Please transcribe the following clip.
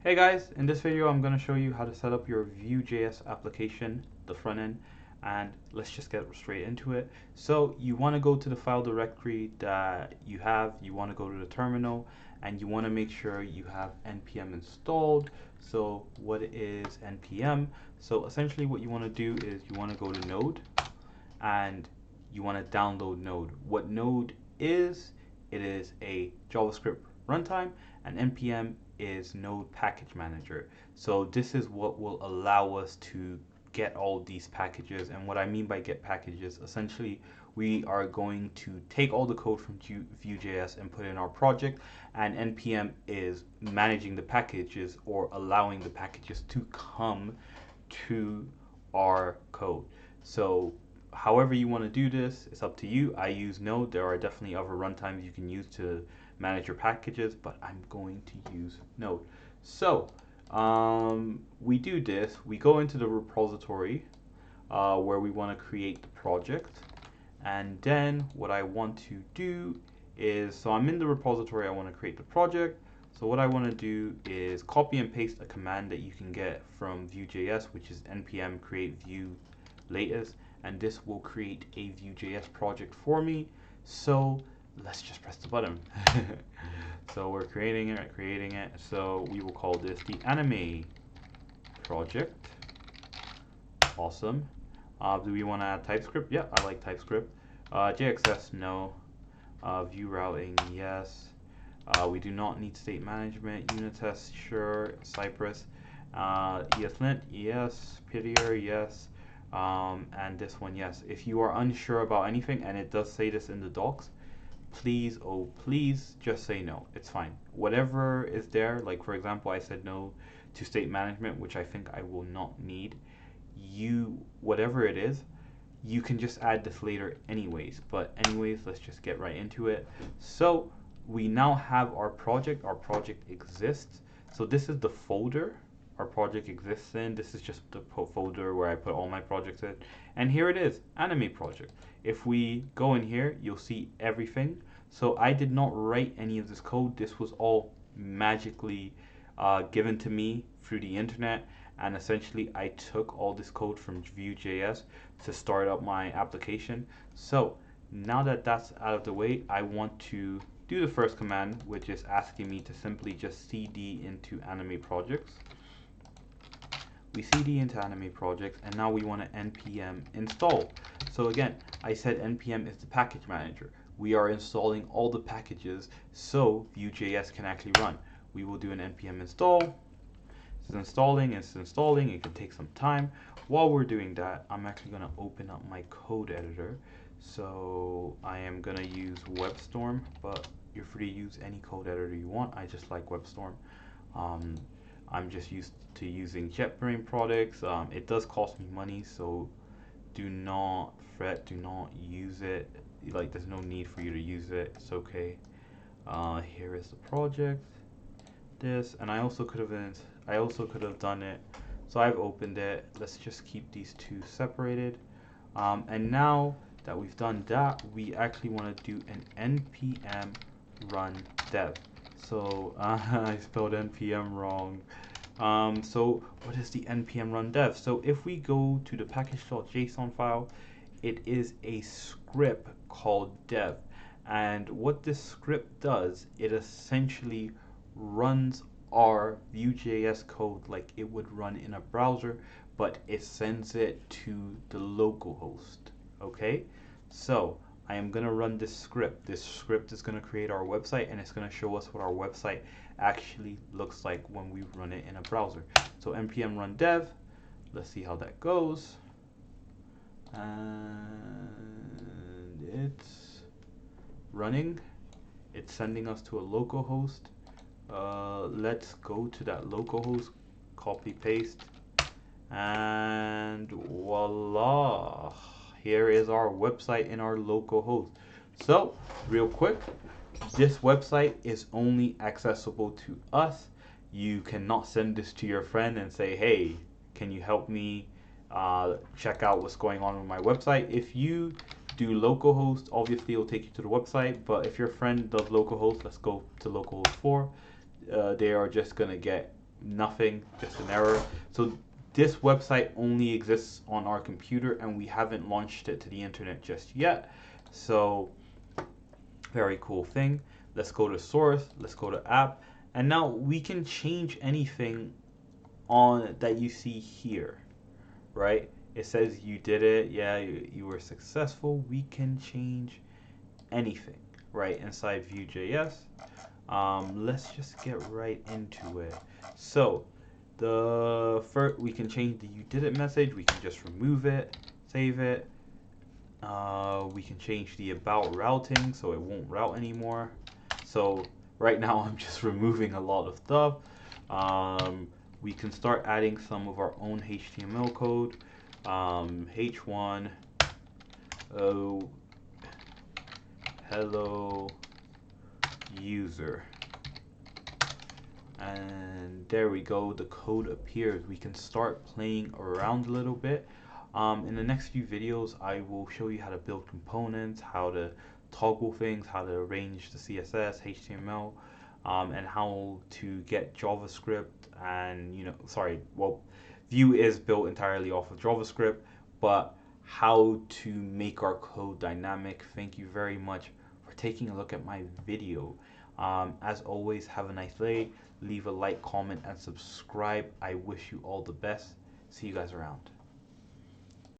Hey guys, in this video I'm going to show you how to set up your Vue.js application, the front end, and let's just get straight into it. So you want to go to the file directory that you have, you want to go to the terminal, and you want to make sure you have npm installed. So what is npm? So essentially what you want to do is you want to go to Node and you want to download Node. What Node is, it is a JavaScript runtime, and npm is Node Package Manager. So this is what will allow us to get all these packages. And what I mean by get packages, essentially we are going to take all the code from Vue.js and put it in our project, and npm is managing the packages or allowing the packages to come to our code. So however you want to do this, it's up to you. I use Node. There are definitely other runtimes you can use to manage your packages, but I'm going to use Node. So we do this. We go into the repository where we want to create the project, and then what I want to do is, so I'm in the repository, I want to create the project. So what I want to do is copy and paste a command that you can get from Vue.js, which is npm create Vue latest, and this will create a Vue.js project for me. So let's just press the button. So we're creating it. So we will call this the anime project. Awesome. Do we want to add TypeScript? Yeah, I like TypeScript. JXS, no. View routing, yes. We do not need state management. Unit test, sure. Cypress. ESLint, yes. Prettier, yes. And this one, yes. If you are unsure about anything, and it does say this in the docs, please, oh please, just say no. It's fine. Whatever is there, like for example, I said no to state management, which I think I will not need. Whatever it is, you can just add this later anyways. But anyways, let's just get right into it. So we now have our project. Our project exists. So this is the folder our project exists in. This is just the folder where I put all my projects in. And here it is, anime project. If we go in here, you'll see everything. So I did not write any of this code. This was all magically given to me through the internet. And essentially I took all this code from Vue.js to start up my application. So now that that's out of the way, I want to do the first command, which is asking me to simply just cd into anime projects. We cd into anime projects, and now we want to npm install. So again, I said npm is the package manager. We are installing all the packages so Vue.js can actually run. We will do an npm install. It's installing, it can take some time. While we're doing that, I'm actually going to open up my code editor. So I am going to use WebStorm, but you're free to use any code editor you want. I just like WebStorm. I'm just used to using JetBrains products. It does cost me money, so do not fret, do not use it. Like, there's no need for you to use it. It's okay. Here is the project. This, and I also could have done it. So I've opened it. Let's just keep these two separated. And now that we've done that, we actually want to do an npm run dev. So I spelled npm wrong. So what is the npm run dev? So if we go to the package.json file, it is a script called dev. And what this script does, it essentially runs our Vue.js code like it would run in a browser, but it sends it to the localhost. Okay, so I am going to run this script. This script is going to create our website, and it's going to show us what our website actually looks like when we run it in a browser. So npm run dev, let's see how that goes. And it's running. It's sending us to a localhost. Let's go to that localhost, copy paste, and voila, here is our website in our localhost. So real quick, this website is only accessible to us. You cannot send this to your friend and say, hey, can you help me check out what's going on with my website? If you do localhost, obviously it'll take you to the website, but if your friend does localhost, let's go to localhost 4. They are just gonna get nothing, just an error. So this website only exists on our computer and we haven't launched it to the internet just yet. So very cool thing. Let's go to source, let's go to app, and now we can change anything on that you see here, right? It says you did it, yeah, you were successful. We can change anything right inside Vue.js. Let's just get right into it. So the first, we can change the you did it message. We can just remove it, save it. We can change the about routing so it won't route anymore. So right now I'm just removing a lot of stuff. We can start adding some of our own HTML code. H1 oh hello user, and there we go, the code appears. We can start playing around a little bit. In the next few videos I will show you how to build components, how to toggle things, how to arrange the CSS, HTML, and how to get JavaScript. And Vue is built entirely off of JavaScript, but how to make our code dynamic. Thank you very much for taking a look at my video. As always, have a nice day. Leave a like, comment, and subscribe. I wish you all the best. See you guys around.